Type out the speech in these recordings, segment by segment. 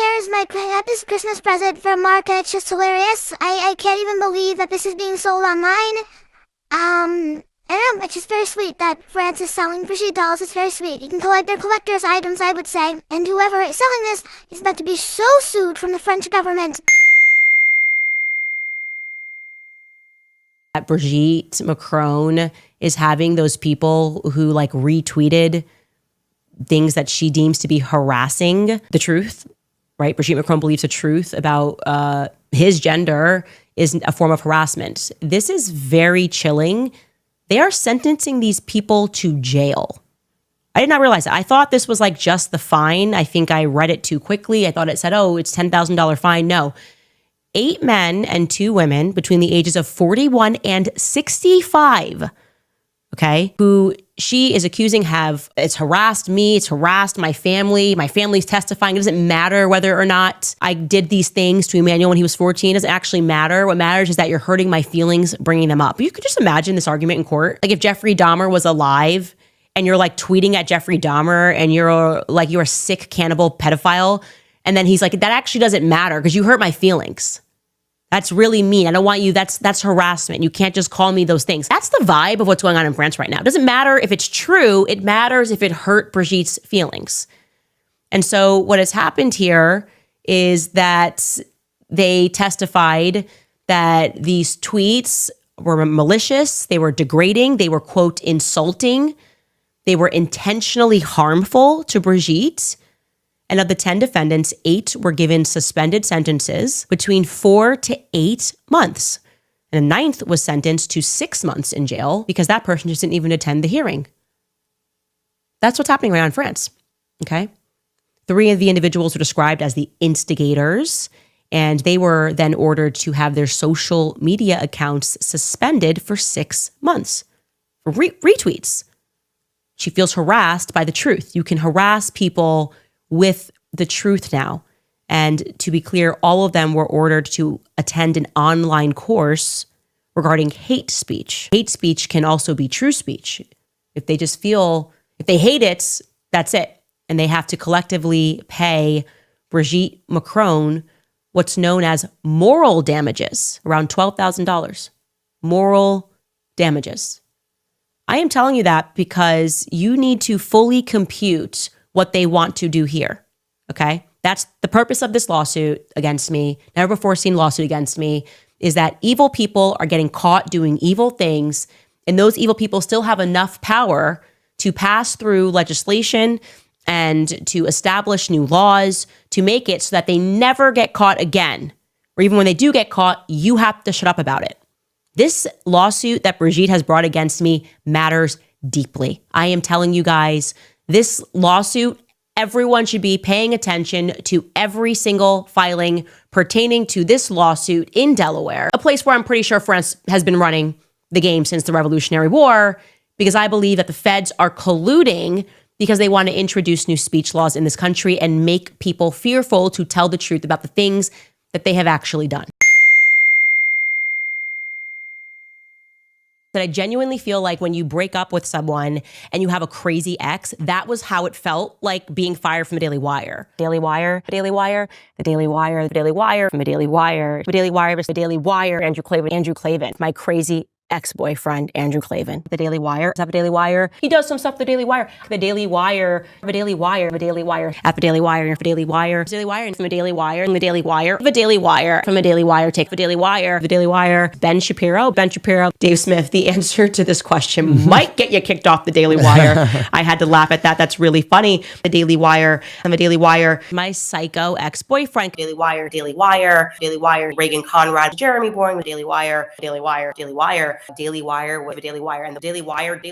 cares? My this Christmas present from Mark, it's just hilarious. I can't even believe that this is being sold online. I don't know, it's just very sweet that France is selling Brigitte dolls. It's very sweet. You can collect their collector's items, I would say. And whoever is selling this is about to be so sued from the French government. That Brigitte Macron is having those people who like retweeted things that she deems to be harassing the truth, right? Brigitte Macron believes the truth about his gender is a form of harassment. This is very chilling. They are sentencing these people to jail. I did not realize it. I thought this was like just the fine. I think I read it too quickly. I thought it said, oh, it's $10,000 fine. No. 8 men and 2 women between the ages of 41 and 65, okay, who she is accusing it's harassed me, it's harassed my family. My family's testifying. It doesn't matter whether or not I did these things to Emmanuel when he was 14. It doesn't actually matter. What matters is that you're hurting my feelings bringing them up. You could just imagine this argument in court. Like if Jeffrey Dahmer was alive and you're like tweeting at Jeffrey Dahmer and you're a sick cannibal pedophile. And then he's like, that actually doesn't matter because you hurt my feelings. That's really mean. I don't want you. That's harassment. You can't just call me those things. That's the vibe of what's going on in France right now. It doesn't matter if it's true. It matters if it hurt Brigitte's feelings. And so what has happened here is that they testified that these tweets were malicious. They were degrading. They were, quote, insulting. They were intentionally harmful to Brigitte. And of the 10 defendants, 8 were given suspended sentences between 4 to 8 months. And the 9th was sentenced to 6 months in jail because that person just didn't even attend the hearing. That's what's happening right now in France, okay? 3 of the individuals were described as the instigators, and they were then ordered to have their social media accounts suspended for 6 months for retweets. She feels harassed by the truth. You can harass people with the truth now. And to be clear, all of them were ordered to attend an online course regarding hate speech. Hate speech can also be true speech. If they hate it, that's it. And they have to collectively pay Brigitte Macron what's known as moral damages, around $12,000. Moral damages. I am telling you that because you need to fully compute what they want to do here, okay? That's the purpose of this lawsuit against me, never before seen lawsuit against me, is that evil people are getting caught doing evil things, and those evil people still have enough power to pass through legislation and to establish new laws to make it so that they never get caught again. Or even when they do get caught, you have to shut up about it. This lawsuit that Brigitte has brought against me matters deeply. I am telling you guys, this lawsuit, everyone should be paying attention to every single filing pertaining to this lawsuit in Delaware, a place where I'm pretty sure France has been running the game since the Revolutionary War, because I believe that the feds are colluding because they want to introduce new speech laws in this country and make people fearful to tell the truth about the things that they have actually done. That I genuinely feel like when you break up with someone and you have a crazy ex, that was how it felt like being fired from the Daily Wire. Daily Wire, the Daily Wire, the Daily Wire, the Daily Wire, from the Daily Wire, the Daily Wire, the Daily Wire, Andrew Klavan, my crazy ex-boyfriend, Andrew Klavan. The Daily Wire, the Daily Wire. He does some stuff, the Daily Wire. The Daily Wire, the Daily Wire, the Daily Wire, at the Daily Wire, the Daily Wire, the Daily Wire, and from the Daily Wire, from the Daily Wire, the Daily Wire, from the Daily Wire, take the Daily Wire, the Daily Wire, Ben Shapiro, Dave Smith. The answer to this question might get you kicked off the Daily Wire. I had to laugh at that. That's really funny. The Daily Wire, and the Daily Wire. My psycho ex-boyfriend, Daily Wire, Daily Wire, Daily Wire, Reagan Conrad, Jeremy Boring, the Daily Wire, Daily Wire, Daily Wire. Daily Wire with the Daily Wire and the Daily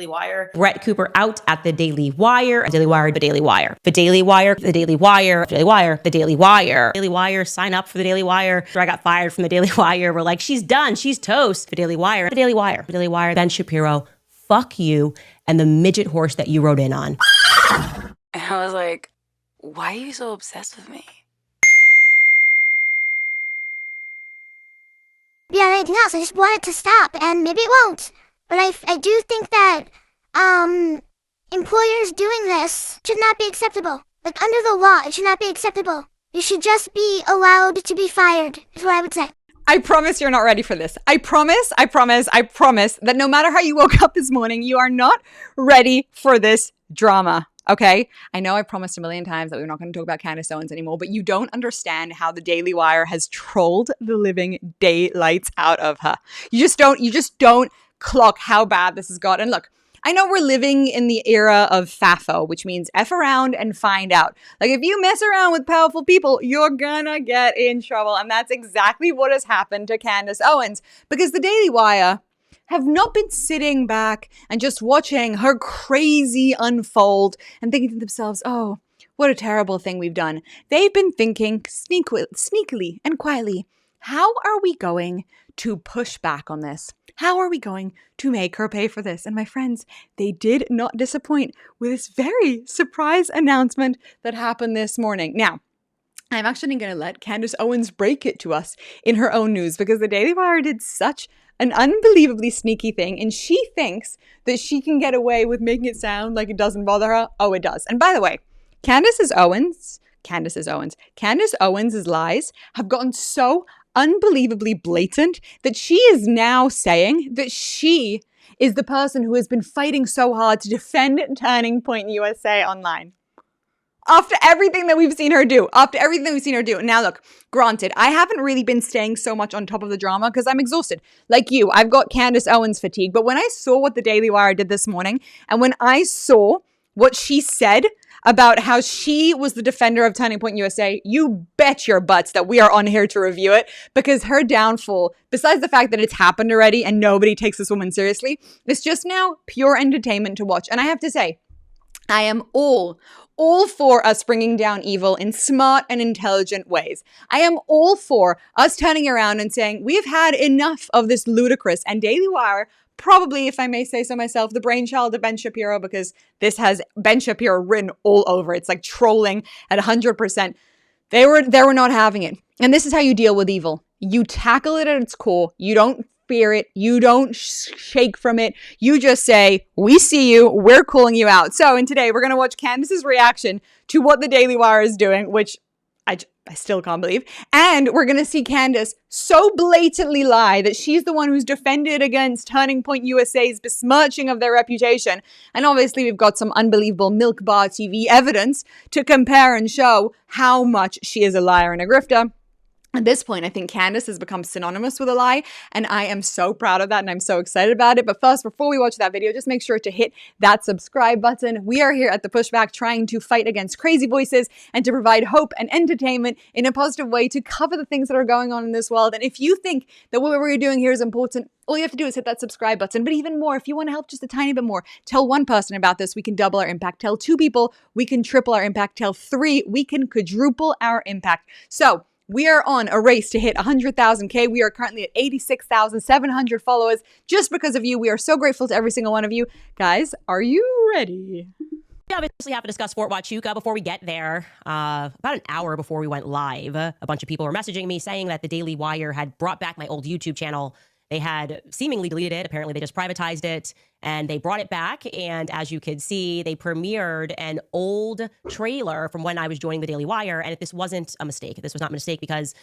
Wire. Brett Cooper out at the Daily Wire. Daily Wire, the Daily Wire. The Daily Wire, the Daily Wire, the Daily Wire, the Daily Wire. Daily Wire, sign up for the Daily Wire. After I got fired from the Daily Wire, we're like, she's done, she's toast. The Daily Wire, the Daily Wire, the Daily Wire. Ben Shapiro, fuck you and the midget horse that you rode in on. And I was like, why are you so obsessed with me? Yeah, anything else. I just want it to stop, and maybe it won't. But I do think that employers doing this should not be acceptable. Like, under the law, it should not be acceptable. You should just be allowed to be fired, is what I would say. I promise you're not ready for this. I promise that no matter how you woke up this morning, you are not ready for this drama. Okay? I know I promised a million times that we're not going to talk about Candace Owens anymore, but you don't understand how the Daily Wire has trolled the living daylights out of her. You just don't clock how bad this has got. And look, I know we're living in the era of FAFO, which means F around and find out. Like, if you mess around with powerful people, you're gonna get in trouble. And that's exactly what has happened to Candace Owens, because the Daily Wire have not been sitting back and just watching her crazy unfold and thinking to themselves, oh, what a terrible thing we've done. They've been thinking sneakily and quietly, how are we going to push back on this? How are we going to make her pay for this? And my friends, they did not disappoint with this very surprise announcement that happened this morning. Now, I'm actually going to let Candace Owens break it to us in her own news, because the Daily Wire did such an unbelievably sneaky thing, and she thinks that she can get away with making it sound like it doesn't bother her. Oh, it does. And by the way, Candace Owens' lies have gotten so unbelievably blatant that she is now saying that she is the person who has been fighting so hard to defend Turning Point USA online. After everything that we've seen her do. Now look, granted, I haven't really been staying so much on top of the drama because I'm exhausted. Like you, I've got Candace Owens fatigue. But when I saw what the Daily Wire did this morning, and when I saw what she said about how she was the defender of Turning Point USA, you bet your butts that we are on here to review it, because her downfall, besides the fact that it's happened already and nobody takes this woman seriously, it's just now pure entertainment to watch. And I have to say, I am all for us bringing down evil in smart and intelligent ways. I am all for us turning around and saying, we've had enough of this ludicrous. And Daily Wire, probably, if I may say so myself, the brainchild of Ben Shapiro, because this has Ben Shapiro written all over. It's like trolling at 100%. They were not having it. And this is how you deal with evil. You tackle it at its core. You don't fear it. You don't shake from it. You just say, we see you. We're calling you out. So, and today we're going to watch Candace's reaction to what the Daily Wire is doing, which I still can't believe. And we're going to see Candace so blatantly lie that she's the one who's defended against Turning Point USA's besmirching of their reputation. And obviously we've got some unbelievable Milk Bar TV evidence to compare and show how much she is a liar and a grifter. At this point, I think Candace has become synonymous with a lie, and I am so proud of that, and I'm so excited about it. But first, before we watch that video, just make sure to hit that subscribe button. We are here at The Pushback trying to fight against crazy voices and to provide hope and entertainment in a positive way to cover the things that are going on in this world. And if you think that what we're doing here is important, all you have to do is hit that subscribe button. But even more, if you want to help just a tiny bit more, tell one person about this, we can double our impact. Tell two people, we can triple our impact. Tell three, we can quadruple our impact. So, we are on a race to hit 100,000K. We are currently at 86,700 followers just because of you. We are so grateful to every single one of you. Guys, are you ready? We obviously have to discuss Fort Huachuca before we get there. About an hour before we went live, a bunch of people were messaging me saying that the Daily Wire had brought back my old YouTube channel. They had seemingly deleted it. Apparently, they just privatized it, and they brought it back. And as you could see, they premiered an old trailer from when I was joining the Daily Wire. And this wasn't a mistake. This was not a mistake because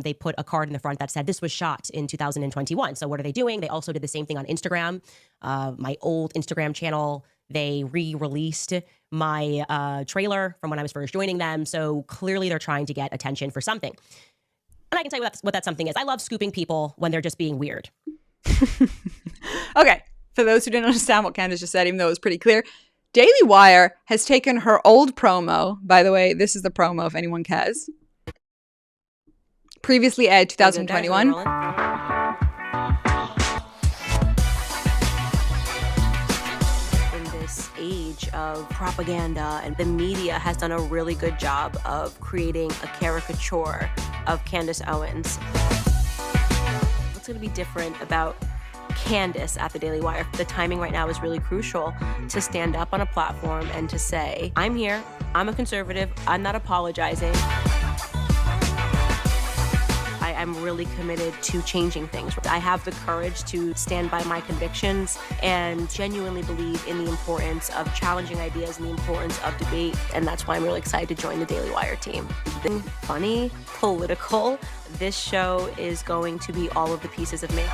they put a card in the front that said this was shot in 2021. So what are they doing? They also did the same thing on Instagram. My old Instagram channel, they re-released my trailer from when I was first joining them. So clearly, they're trying to get attention for something. And I can tell you what that something is. I love scooping people when they're just being weird. Okay, for those who didn't understand what Candace just said, even though it was pretty clear, Daily Wire has taken her old promo. By the way, this is the promo if anyone cares. Previously aired 2021. Age of propaganda, and the media has done a really good job of creating a caricature of Candace Owens. What's going to be different about Candace at the Daily Wire? The timing right now is really crucial to stand up on a platform and to say, I'm here, I'm a conservative, I'm not apologizing. am really committed to changing things. I have the courage to stand by my convictions and genuinely believe in the importance of challenging ideas and the importance of debate. And that's why I'm really excited to join the Daily Wire team. Funny, political, this show is going to be all of the pieces of me.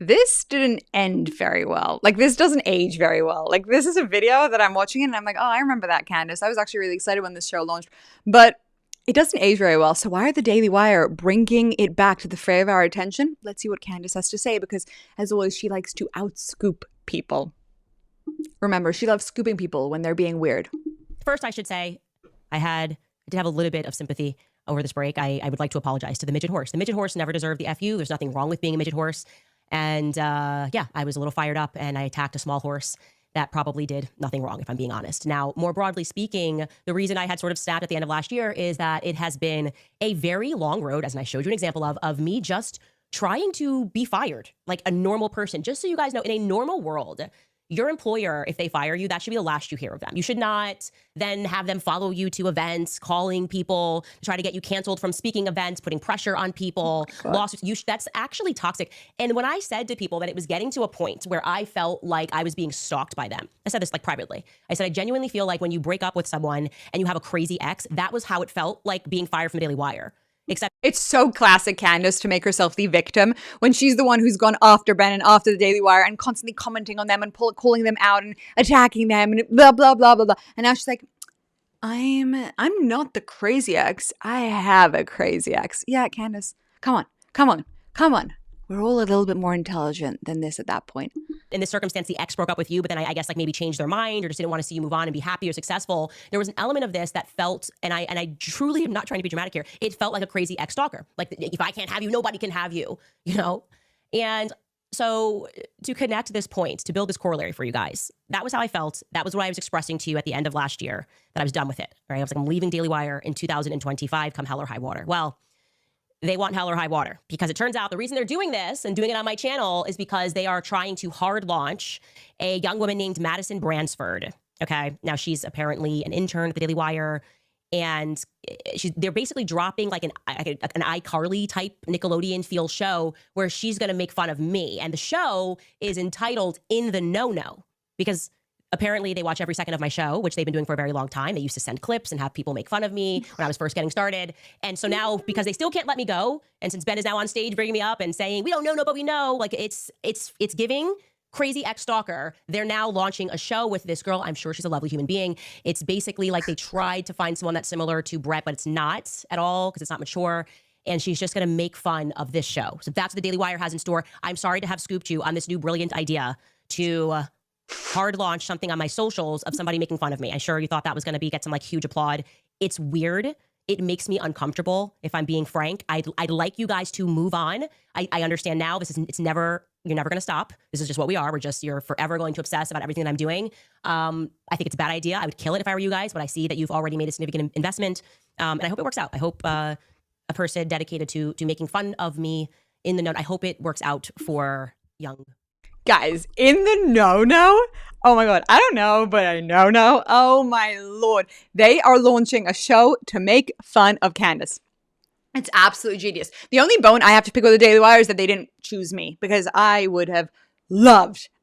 This didn't end very well. Like, this doesn't age very well. Like, this is a video that I'm watching and I'm like, oh, I remember that, Candace. I was actually really excited when this show launched. But it doesn't age very well. So why are the Daily Wire bringing it back to the fray of our attention? Let's see what Candace has to say, because as always, she likes to outscoop people. Remember, she loves scooping people when they're being weird. First, I should say, I did have a little bit of sympathy over this break. I would like to apologize to the midget horse. The midget horse never deserved the FU. There's nothing wrong with being a midget horse. And yeah, I was a little fired up and I attacked a small horse that probably did nothing wrong, if I'm being honest. Now, more broadly speaking, the reason I had sort of snapped at the end of last year is that it has been a very long road, as I showed you an example of me just trying to be fired like a normal person. Just so you guys know, in a normal world, your employer, if they fire you, that should be the last you hear of them. You should not then have them follow you to events, calling people to try to get you canceled from speaking events, putting pressure on people, lawsuits. That's actually toxic. And when I said to people that it was getting to a point where I felt like I was being stalked by them, I said this like privately. I said, I genuinely feel like when you break up with someone and you have a crazy ex, that was how it felt like being fired from the Daily Wire. Except it's so classic Candace to make herself the victim when she's the one who's gone after Ben and after the Daily Wire and constantly commenting on them and calling them out and attacking them and blah, blah, blah, blah, blah. And now she's like, I'm not the crazy ex. I have a crazy ex. Yeah, Candace, come on. We're all a little bit more intelligent than this at that point. in this circumstance, the ex broke up with you, but then I guess like maybe changed their mind or just didn't want to see you move on and be happy or successful. There was an element of this that felt, and I truly am not trying to be dramatic here, it felt like a crazy ex-stalker. Like, if I can't have you, nobody can have you, you know? And so to connect this point, to build this corollary for you guys, that was how I felt. That was what I was expressing to you at the end of last year, that I was done with it, right? I was like, I'm leaving Daily Wire in 2025, come hell or high water. Well, they want hell or high water, because it turns out the reason they're doing this and doing it on my channel is because they are trying to hard launch a young woman named Madison Bransford. Okay. Now she's apparently an intern at the Daily Wire, and they're basically dropping like an iCarly type Nickelodeon feel show where she's going to make fun of me. And the show is entitled In the No-No, because apparently they watch every second of my show, which they've been doing for a very long time. They used to send clips and have people make fun of me when I was first getting started. And so now, because they still can't let me go, and since Ben is now on stage bringing me up and saying, we don't know, but we know, like it's giving crazy ex-stalker, they're now launching a show with this girl. I'm sure she's a lovely human being. It's basically like they tried to find someone that's similar to Brett, but it's not at all because it's not mature. And she's just going to make fun of this show. So that's what the Daily Wire has in store. I'm sorry to have scooped you on this new brilliant idea to hard launch something on my socials of somebody making fun of me. I'm sure you thought that was going to get some like huge applaud. It's weird. It makes me uncomfortable, if I'm being frank. I'd like you guys to move on. I understand now. You're never going to stop. This is just what we are. You're forever going to obsess about everything that I'm doing. I think it's a bad idea. I would kill it if I were you guys, but I see that you've already made a significant investment. And I hope it works out. I hope a person dedicated to making fun of me in the note, I hope it works out for young guys. In the no-no? Oh my God. I don't know, but I know. Oh my Lord. They are launching a show to make fun of Candace. It's absolutely genius. The only bone I have to pick with the Daily Wire is that they didn't choose me, because I would have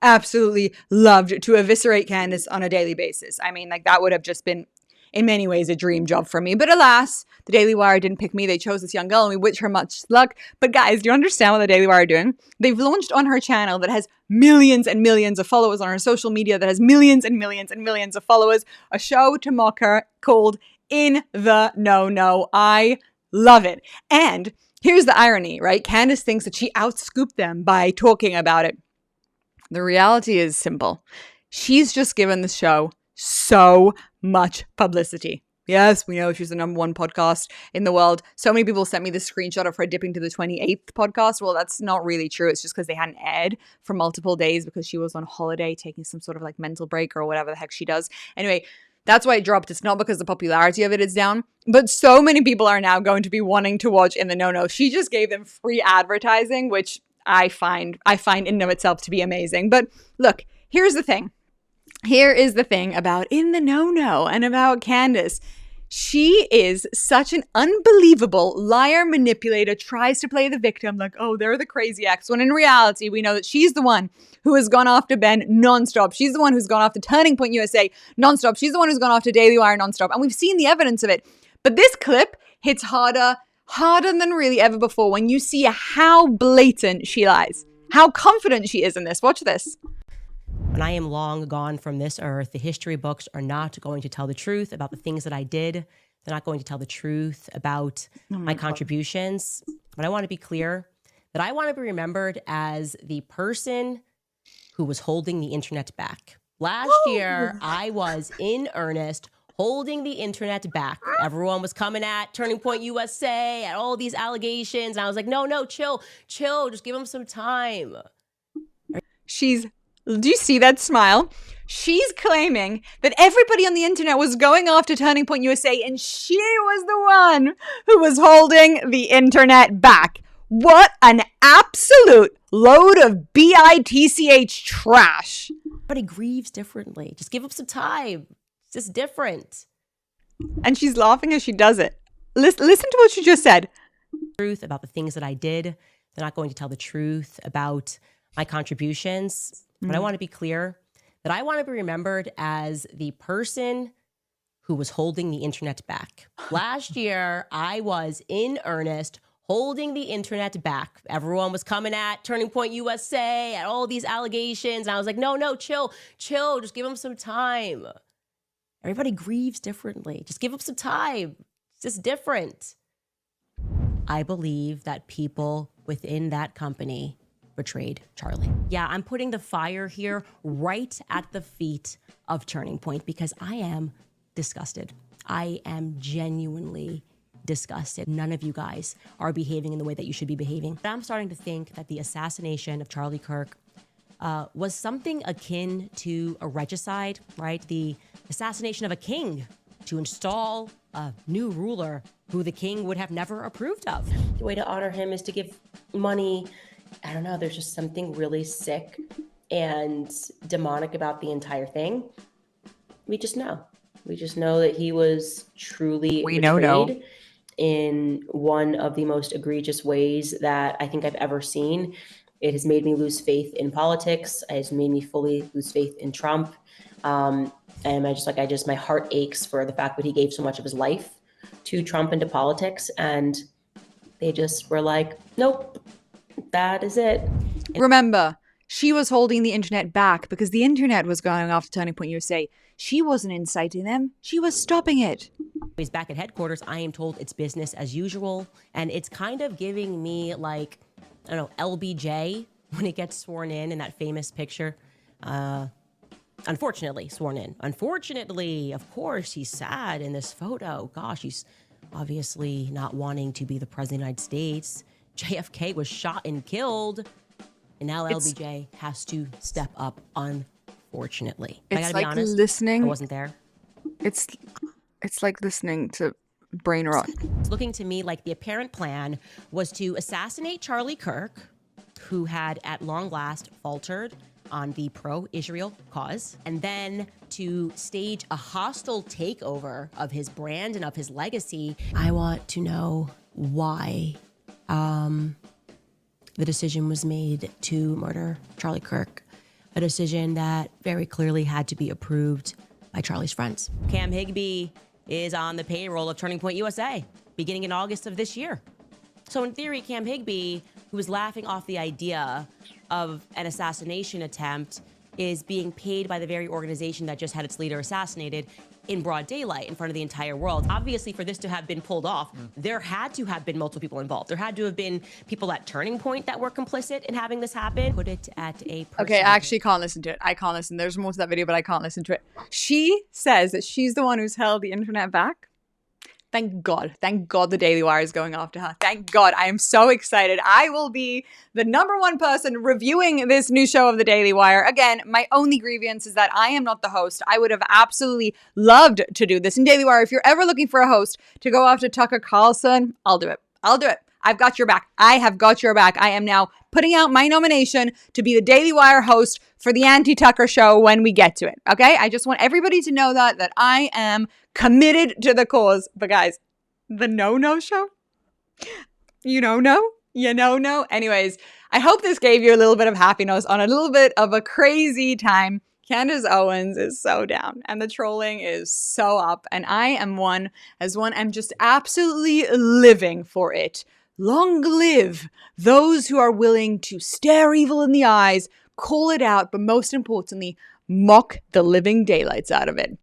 absolutely loved to eviscerate Candace on a daily basis. I mean, like, that would have just been, in many ways, a dream job for me. But alas, the Daily Wire didn't pick me. They chose this young girl, and we wish her much luck. But guys, do you understand what the Daily Wire are doing? They've launched on her channel that has millions and millions of followers, on her social media that has millions and millions and millions of followers, a show to mock her called In the No-No. I love it. And here's the irony, right? Candace thinks that she outscooped them by talking about it. The reality is simple. She's just given the show so much publicity. Yes, we know she's the #1 podcast in the world. So many people sent me this screenshot of her dipping to the 28th podcast. Well, that's not really true. It's just because they hadn't aired for multiple days because she was on holiday taking some sort of like mental break or whatever the heck she does. Anyway, that's why it dropped. It's not because the popularity of it is down, but so many people are now going to be wanting to watch In the No-No. She just gave them free advertising, which I find in and of itself to be amazing. But look, here's the thing. Here is the thing about In the No-No and about Candace. She is such an unbelievable liar, manipulator, tries to play the victim like, oh, they're the crazy ex. When in reality, we know that she's the one who has gone after Ben nonstop. She's the one who's gone after Turning Point USA nonstop. She's the one who's gone after Daily Wire nonstop. And we've seen the evidence of it. But this clip hits harder than really ever before when you see how blatant she lies, how confident she is in this. Watch this. When I am long gone from this earth, the history books are not going to tell the truth about the things that I did. They're not going to tell the truth about my contributions. But I want to be clear that I want to be remembered as the person who was holding the internet back. Last year, I was in earnest holding the internet back. Everyone was coming at Turning Point USA, at all these allegations. And I was like, no, chill, just give them some time. Do you see that smile? She's claiming that everybody on the internet was going after Turning Point USA and she was the one who was holding the internet back. What an absolute load of bitch trash. But he grieves differently. Just give him some time. It's just different. And she's laughing as she does it. Listen to what she just said. Truth about the things that I did. They're not going to tell the truth about my contributions. But I want to be clear that I want to be remembered as the person who was holding the internet back. Last year, I was in earnest holding the internet back. Everyone was coming at Turning Point USA, at all these allegations. And I was like, no, chill, just give them some time. Everybody grieves differently. Just give them some time. It's just different. I believe that people within that company betrayed Charlie. Yeah, I'm putting the fire here right at the feet of Turning Point because I am disgusted. I am genuinely disgusted. None of you guys are behaving in the way that you should be behaving. But I'm starting to think that the assassination of Charlie Kirk was something akin to a regicide, right? The assassination of a king to install a new ruler who the king would have never approved of. The way to honor him is to give money. I don't know, there's just something really sick and demonic about the entire thing. We just know. We just know that he was truly betrayed in one of the most egregious ways that I think I've ever seen. It has made me lose faith in politics. It has made me fully lose faith in Trump. And my heart aches for the fact that he gave so much of his life to Trump and to politics. And they just were like, nope. That is it. Remember, she was holding the internet back because the internet was going after Turning Point USA. She wasn't inciting them. She was stopping it. He's back at headquarters. I am told it's business as usual. And it's kind of giving me like, I don't know, LBJ when he gets sworn in that famous picture. Unfortunately, sworn in. Unfortunately, of course, he's sad in this photo. Gosh, he's obviously not wanting to be the president of the United States. JFK was shot and killed, and now LBJ has to step up, unfortunately. I gotta be honest, listening. I wasn't there. It's like listening to brain rot. It's looking to me like the apparent plan was to assassinate Charlie Kirk, who had at long last faltered on the pro-Israel cause, and then to stage a hostile takeover of his brand and of his legacy. I want to know why the decision was made to murder Charlie Kirk, a decision that very clearly had to be approved by Charlie's friends. Cam Higbee is on the payroll of Turning Point USA beginning in August of this year. So in theory, Cam Higbee, who was laughing off the idea of an assassination attempt, is being paid by the very organization that just had its leader assassinated in broad daylight in front of the entire world. Obviously, for this to have been pulled off, there had to have been multiple people involved. There had to have been people at Turning Point that were complicit in having this happen. Put it at a Okay, I actually can't listen to it. I can't listen. There's more to that video, but I can't listen to it. She says that she's the one who's held the internet back. Thank God. Thank God the Daily Wire is going after her. Thank God. I am so excited. I will be the #1 person reviewing this new show of the Daily Wire. Again, my only grievance is that I am not the host. I would have absolutely loved to do this in Daily Wire. If you're ever looking for a host to go after Tucker Carlson, I'll do it. I've got your back. I have got your back. I am now putting out my nomination to be the Daily Wire host for the Auntie Tucker show when we get to it. Okay? I just want everybody to know that I am committed to the cause. But guys, the no show? You know. Anyways, I hope this gave you a little bit of happiness on a little bit of a crazy time. Candace Owens is so down and the trolling is so up. And I am I'm just absolutely living for it. Long live those who are willing to stare evil in the eyes, call it out, but most importantly, mock the living daylights out of it.